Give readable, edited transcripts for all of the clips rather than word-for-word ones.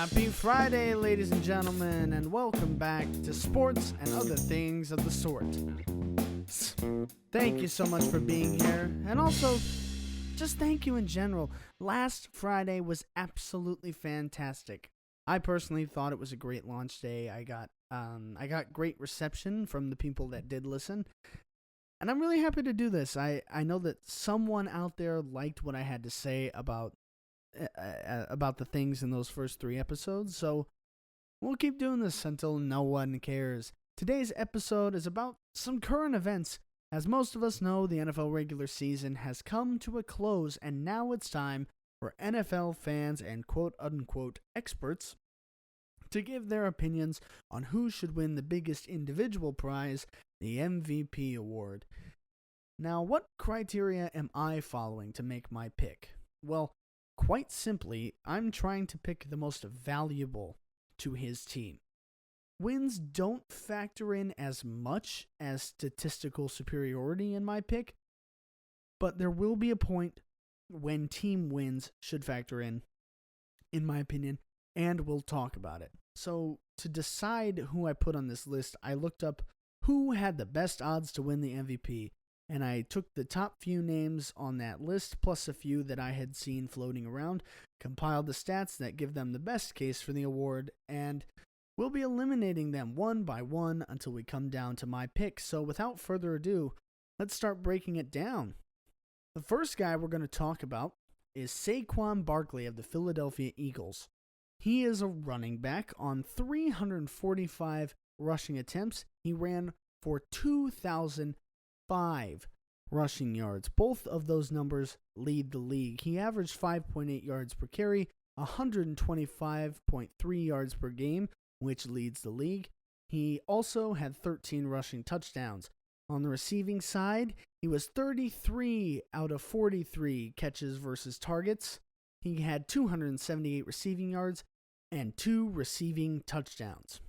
Happy Friday, ladies and gentlemen, and welcome back to Sports and Other Things of the Sort. Thank you so much for being here, and also, just thank you in general. Last Friday was absolutely fantastic. I personally thought it was a great launch day. I got great reception from the people that did listen, and I'm really happy to do this. I know that someone out there liked what I had to say about the things in those first 3 episodes, so we'll keep doing this until no one cares. Today's episode is about some current events. As most of us know, the NFL regular season has come to a close, and now it's time for NFL fans and quote-unquote experts to give their opinions on who should win the biggest individual prize, the MVP award. Now, what criteria am I following to make my pick? Well, quite simply, I'm trying to pick the most valuable to his team. Wins don't factor in as much as statistical superiority in my pick, but there will be a point when team wins should factor in my opinion, and we'll talk about it. So, to decide who I put on this list, I looked up who had the best odds to win the MVP, and I took the top few names on that list, plus a few that I had seen floating around, compiled the stats that give them the best case for the award, and we'll be eliminating them one by one until we come down to my pick. So without further ado, let's start breaking it down. The first guy we're going to talk about is Saquon Barkley of the Philadelphia Eagles. He is a running back. On 345 rushing attempts, he ran for 2,005 rushing yards. Both of those numbers lead the league. He averaged 5.8 yards per carry, 125.3 yards per game, which leads the league. He also had 13 rushing touchdowns. On the receiving side, he was 33 out of 43 catches versus targets. He had 278 receiving yards and 2 receiving touchdowns.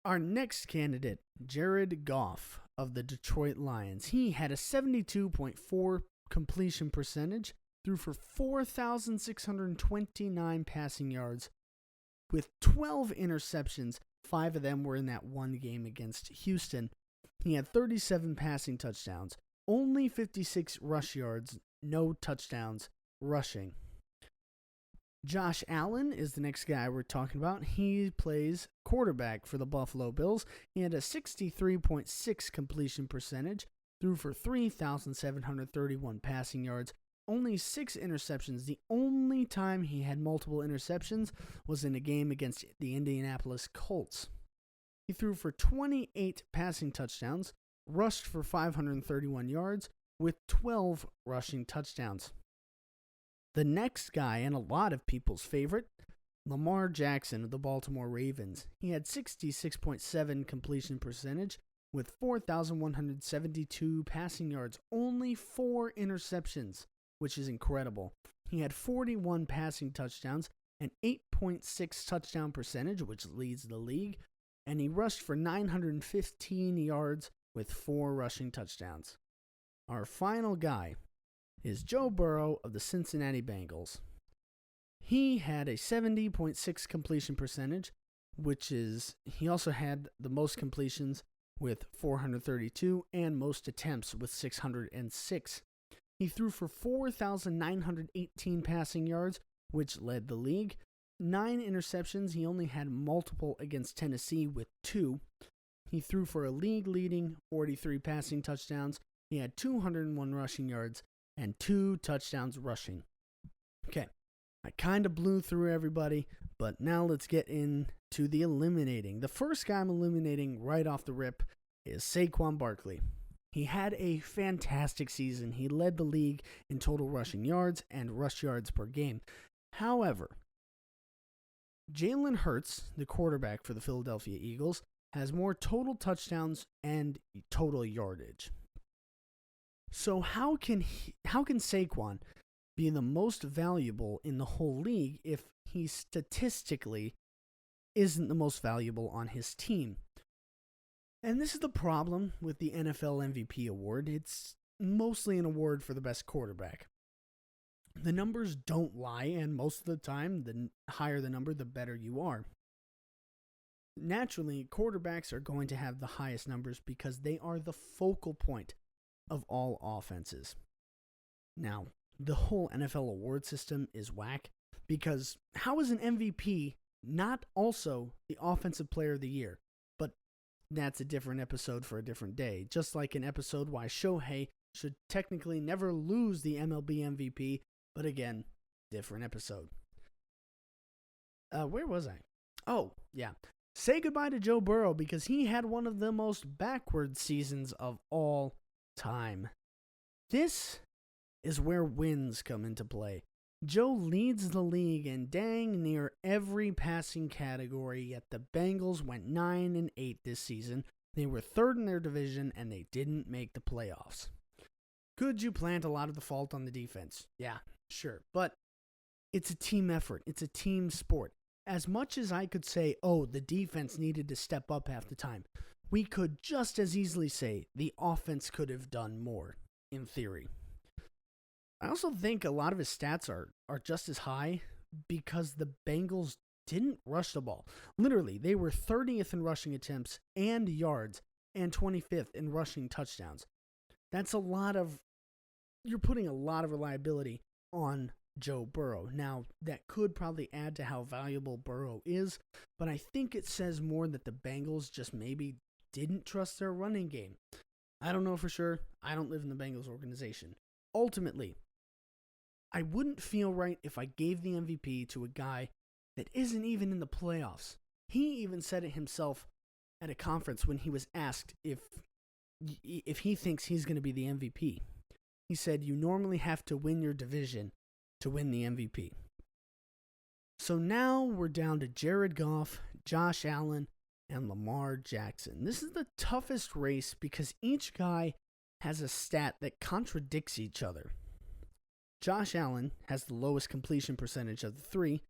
Our next candidate, Jared Goff of the Detroit Lions. He had a 72.4 completion percentage, threw for 4,629 passing yards with 12 interceptions. 5 of them were in that one game against Houston. He had 37 passing touchdowns, only 56 rush yards, no touchdowns rushing. Josh Allen is the next guy we're talking about. He plays quarterback for the Buffalo Bills. He had a 63.6 completion percentage, threw for 3,731 passing yards, only 6 interceptions. The only time he had multiple interceptions was in a game against the Indianapolis Colts. He threw for 28 passing touchdowns, rushed for 531 yards, with 12 rushing touchdowns. The next guy, and a lot of people's favorite, Lamar Jackson of the Baltimore Ravens. He had 66.7 completion percentage with 4,172 passing yards, only 4 interceptions, which is incredible. He had 41 passing touchdowns, and 8.6 touchdown percentage, which leads the league, and he rushed for 915 yards with 4 rushing touchdowns. Our final guy is Joe Burrow of the Cincinnati Bengals. He had a 70.6 completion percentage, he also had the most completions with 432 and most attempts with 606. He threw for 4,918 passing yards, which led the league. 9 interceptions. He only had multiple against Tennessee with 2. He threw for a league-leading 43 passing touchdowns. He had 201 rushing yards and 2 touchdowns rushing. Okay, I kind of blew through everybody, but now let's get into the eliminating. The first guy I'm eliminating right off the rip is Saquon Barkley. He had a fantastic season. He led the league in total rushing yards and rush yards per game. However, Jalen Hurts, the quarterback for the Philadelphia Eagles, has more total touchdowns and total yardage. So how can Saquon be the most valuable in the whole league if he statistically isn't the most valuable on his team? And this is the problem with the NFL MVP award. It's mostly an award for the best quarterback. The numbers don't lie, and most of the time, the higher the number, the better you are. Naturally, quarterbacks are going to have the highest numbers because they are the focal point of all offenses. Now, the whole NFL award system is whack because how is an MVP not also the Offensive Player of the Year? But that's a different episode for a different day. Just like an episode why Shohei should technically never lose the MLB MVP, but again, different episode. Where was I? Oh, yeah. Say goodbye to Joe Burrow because he had one of the most backward seasons of all time. This is where wins come into play. Joe leads the league in dang near every passing category, yet the Bengals went 9-8 this season. They were third in their division, and they didn't make the playoffs. Could you plant a lot of the fault on the defense? Yeah, sure. But it's a team effort. It's a team sport. As much as I could say, oh, the defense needed to step up half the time, we could just as easily say the offense could have done more, in theory. I also think a lot of his stats are just as high because the Bengals didn't rush the ball. Literally, they were 30th in rushing attempts and yards and 25th in rushing touchdowns. That's you're putting a lot of reliability on Joe Burrow. Now, that could probably add to how valuable Burrow is, but I think it says more that the Bengals just maybe didn't trust their running game. I don't know for sure. I don't live in the Bengals organization. Ultimately, I wouldn't feel right if I gave the MVP to a guy that isn't even in the playoffs. He even said it himself at a conference when he was asked if he thinks he's going to be the MVP. He said, you normally have to win your division to win the MVP. So now we're down to Jared Goff, Josh Allen, and Lamar Jackson. This is the toughest race because each guy has a stat that contradicts each other. Josh Allen has the lowest completion percentage of the three,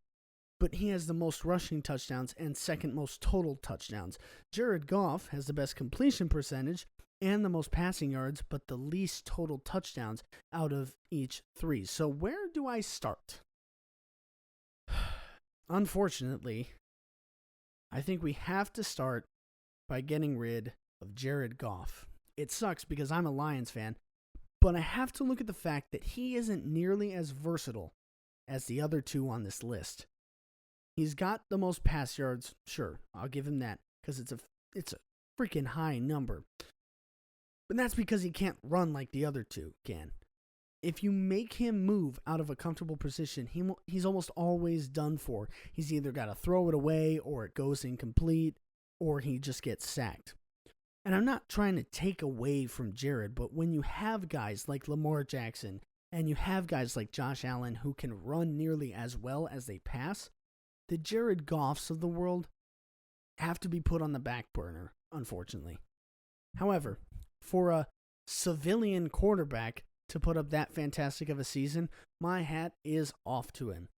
but he has the most rushing touchdowns and second most total touchdowns. Jared Goff has the best completion percentage and the most passing yards, but the least total touchdowns out of each three. So where do I start? Unfortunately, I think we have to start by getting rid of Jared Goff. It sucks because I'm a Lions fan, but I have to look at the fact that he isn't nearly as versatile as the other two on this list. He's got the most pass yards, sure, I'll give him that, because it's a freaking high number. But that's because he can't run like the other two can. If you make him move out of a comfortable position, he's almost always done for. He's either got to throw it away, or it goes incomplete, or he just gets sacked. And I'm not trying to take away from Jared, but when you have guys like Lamar Jackson, and you have guys like Josh Allen who can run nearly as well as they pass, the Jared Goffs of the world have to be put on the back burner, unfortunately. However, for a civilian quarterback to put up that fantastic of a season, my hat is off to him.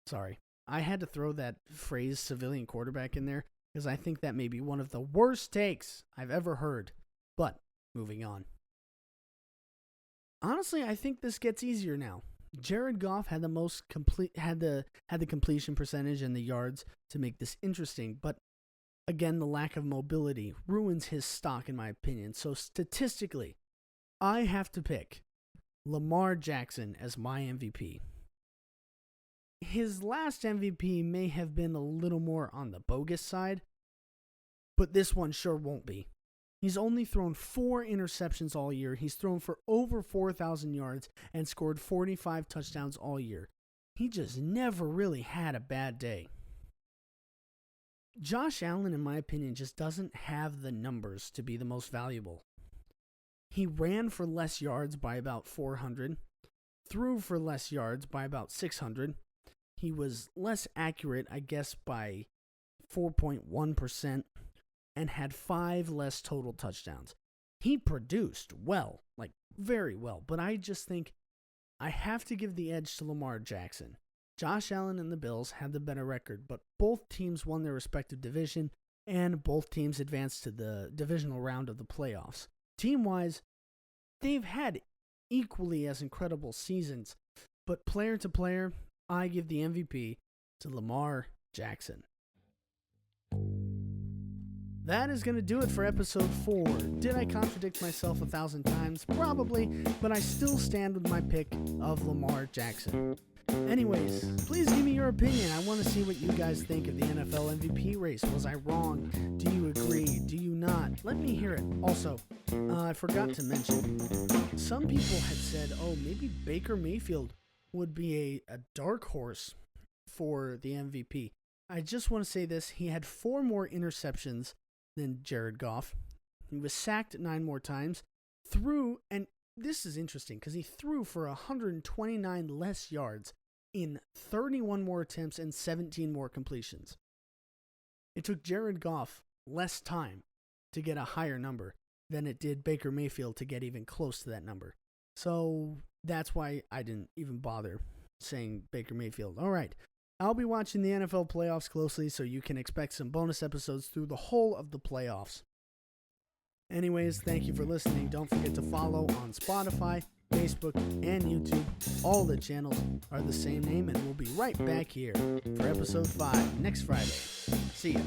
Sorry, I had to throw that phrase civilian quarterback in there because I think that may be one of the worst takes I've ever heard. But moving on. Honestly, I think this gets easier now. Jared Goff had the completion percentage and the yards to make this interesting, but again, the lack of mobility ruins his stock in my opinion. So statistically, I have to pick Lamar Jackson as my MVP. His last MVP may have been a little more on the bogus side, but this one sure won't be. He's only thrown 4 interceptions all year. He's thrown for over 4,000 yards and scored 45 touchdowns all year. He just never really had a bad day. Josh Allen, in my opinion, just doesn't have the numbers to be the most valuable. He ran for less yards by about 400, threw for less yards by about 600. He was less accurate, I guess, by 4.1%. and had 5 less total touchdowns. He produced well, like very well, but I just think I have to give the edge to Lamar Jackson. Josh Allen and the Bills had the better record, but both teams won their respective division, and both teams advanced to the divisional round of the playoffs. Team-wise, they've had equally as incredible seasons, But player to player, I give the MVP to Lamar Jackson. That is going to do it for episode 4. Did I contradict myself 1,000 times? Probably, but I still stand with my pick of Lamar Jackson. Anyways, please give me your opinion. I want to see what you guys think of the NFL MVP race. Was I wrong? Do you agree? Do you not? Let me hear it. Also, I forgot to mention, some people had said, oh, maybe Baker Mayfield would be a dark horse for the MVP. I just want to say this. He had 4 more interceptions than Jared Goff. He was sacked 9 more times. And this is interesting because he threw for 129 less yards in 31 more attempts and 17 more completions. It took Jared Goff less time to get a higher number than it did Baker Mayfield to get even close to that number. So that's why I didn't even bother saying Baker Mayfield. All right. I'll be watching the NFL playoffs closely, so you can expect some bonus episodes through the whole of the playoffs. Anyways, thank you for listening. Don't forget to follow on Spotify, Facebook, and YouTube. All the channels are the same name, and we'll be right back here for episode 5 next Friday. See ya.